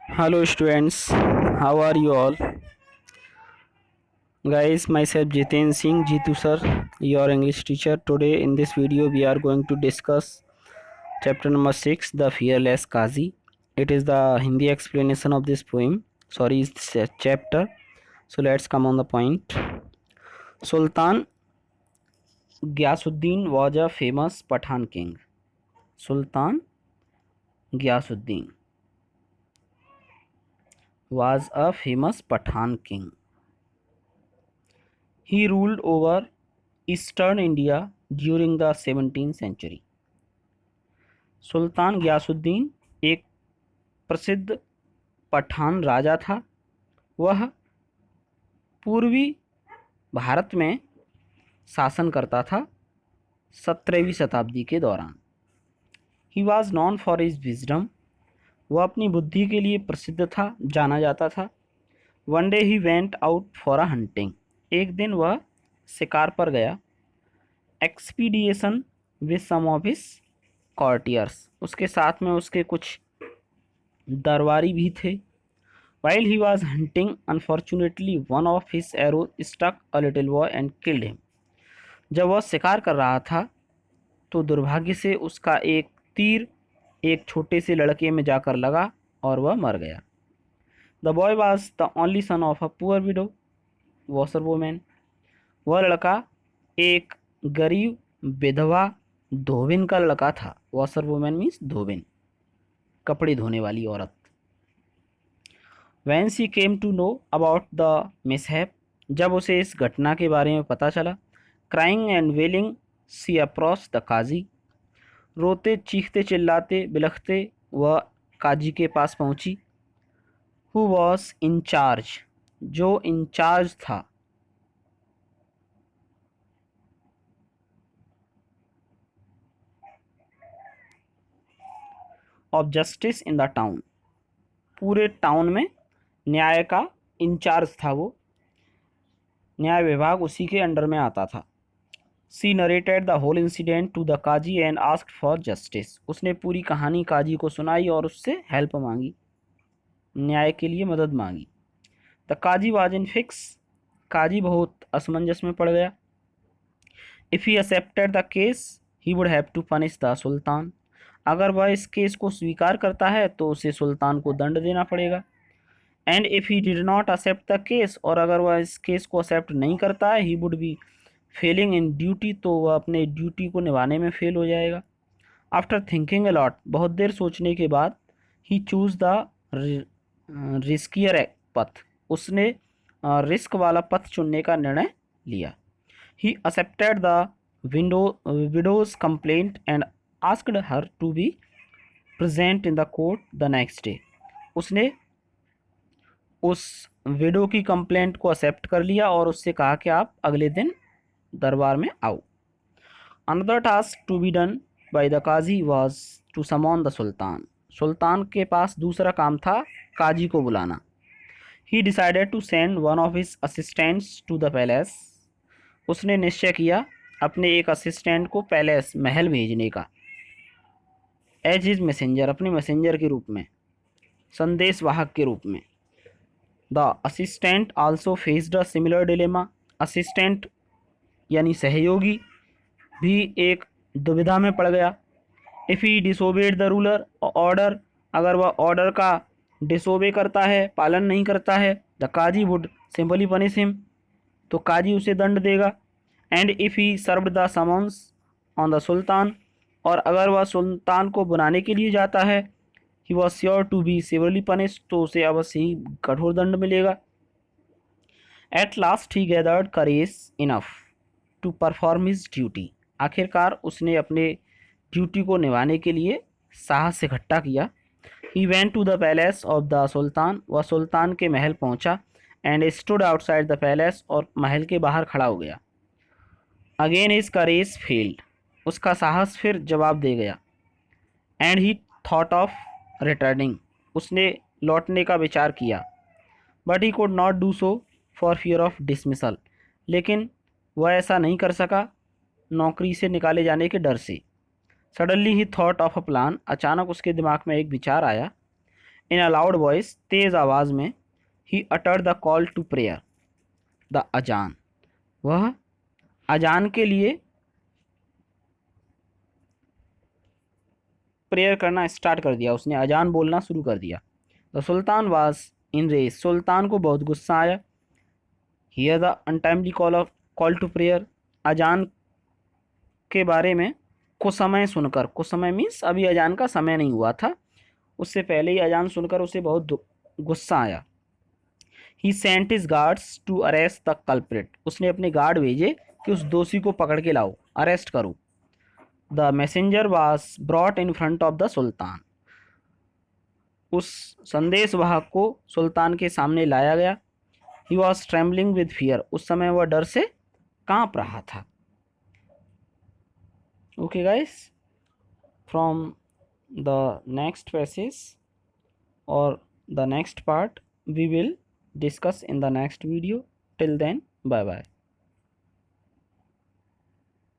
Hello students, how are you all? Guys, myself Jiten Singh Jitu sir, your English teacher. Today in this video we are going to discuss chapter number 6, The Fearless Qazi. It is the Hindi explanation of this poem. Sorry, it's a chapter. So let's come on the point. Sultan Ghiyasuddin was a famous Pathan king. Sultan Ghiyasuddin was a famous Pathan king. He ruled over eastern India during the 17th century. सुल्तान गियासुद्दीन एक प्रसिद्ध पठान राजा था। वह पूर्वी भारत में शासन करता था 17वीं शताब्दी के दौरान। He was non for his wisdom, वह अपनी बुद्धि के लिए प्रसिद्ध था, जाना जाता था। One day he went out for a hunting, एक दिन वह शिकार पर गया। Expedition with some of his courtiers, उसके साथ में उसके कुछ दरबारी भी थे। While he was hunting unfortunately one of his arrow stuck a little boy and killed him, जब वह शिकार कर रहा था तो दुर्भाग्य से उसका एक तीर एक छोटे से लड़के में जाकर लगा और वह मर गया। The boy was the only son of a poor widow washerwoman, वह लड़का एक गरीब विधवा धोबिन का लड़का था। वॉशरवोमैन मीन्स धोबिन, कपड़े धोने वाली औरत। When she came to know about the mishap, जब उसे इस घटना के बारे में पता चला। Crying and wailing she approach the qazi, रोते चीखते चिल्लाते बिलखते वह काजी के पास पहुंची। हु वॉज इन चार्ज, जो इंचार्ज था। Of justice in the town, पूरे टाउन में न्याय का इंचार्ज था वो, न्याय विभाग उसी के अंडर में आता था। She narrated the whole incident to the qazi and asked for justice, उसने पूरी कहानी काजी को सुनाई और उससे हेल्प मांगी, न्याय के लिए मदद मांगी। The qazi was in fix, काजी बहुत असमंजस में पड़ गया। If he accepted the case he would have to punish the sultan, अगर वह इस केस को स्वीकार करता है तो उसे सुल्तान को दंड देना पड़ेगा। And if he did not accept the case, और अगर वह इस केस को एक्सेप्ट नहीं करता है, he would be Fehling in duty, तो वह अपने ड्यूटी को निभाने में फेल हो जाएगा। आफ्टर थिंकिंग अलॉट, बहुत देर सोचने के बाद, ही चूज द रिस्कियर पथ, उसने रिस्क वाला पथ चुनने का निर्णय लिया। He accepted the widows complaint and asked her to be present in the court the next day, उसने उस विडो की कंप्लेंट को एक्सेप्ट कर लिया और उससे कहा कि आप अगले दिन दरबार में आओ। Another task to be done by the qazi was to summon the sultan, सुल्तान के पास दूसरा काम था काजी को बुलाना। He decided to send one of his assistants to the palace, उसने निश्चय किया अपने एक असिस्टेंट को पैलेस महल भेजने का। एज हिज मैसेंजर, अपने मैसेंजर के रूप में, संदेश वाहक के रूप में। The assistant also faced a similar dilemma, assistant यानी सहयोगी भी एक दुविधा में पड़ गया। If he disobeyed the ruler order, अगर वह ऑर्डर का डिसोबे करता है, पालन नहीं करता है, the qazi would simply punish him, तो काजी उसे दंड देगा। And if he served the summons on the sultan, और अगर वह सुल्तान को बुलाने के लिए जाता है, he was sure to be severely punish, तो उसे अवश्य ही कठोर दंड मिलेगा। At last he gathered courage enough to perform his duty, आखिरकार उसने अपने ड्यूटी को निभाने के लिए साहस इकट्ठा किया। He went to the palace of the sultan, वह सुल्तान के महल पहुंचा। And stood outside the palace, और महल के बाहर खड़ा हो गया। अगेन हिज करेज फेल्ड, उसका साहस फिर जवाब दे गया। And he thought of returning, उसने लौटने का विचार किया। But he could not do so for fear of dismissal, लेकिन वह ऐसा नहीं कर सका नौकरी से निकाले जाने के डर से। Suddenly he thought of a plan, अचानक उसके दिमाग में एक विचार आया। इन अ लाउड वॉइस, तेज आवाज में, he utter the call to prayer, the azaan, वह अजान के लिए प्रेयर करना स्टार्ट कर दिया, उसने अजान बोलना शुरू कर दिया। The sultan was in rage, सुल्तान को बहुत गुस्सा आया। Hear the untimely call to prayer, अजान के बारे में कुसमय सुनकर, कुसमय मीन्स अभी अजान का समय नहीं हुआ था, उससे पहले ही अजान सुनकर उसे बहुत गुस्सा आया। He sent his guards to arrest the culprit, उसने अपने गार्ड भेजे कि उस दोषी को पकड़ के लाओ, अरेस्ट करो। The messenger was brought in front of the sultan, उस संदेश वाहक को सुल्तान के सामने लाया गया। He was trembling with fear, उस समय वह डर से कांप रहा था। Okay guys, from the next passage or the next part we will discuss in the next video. Till then, bye bye.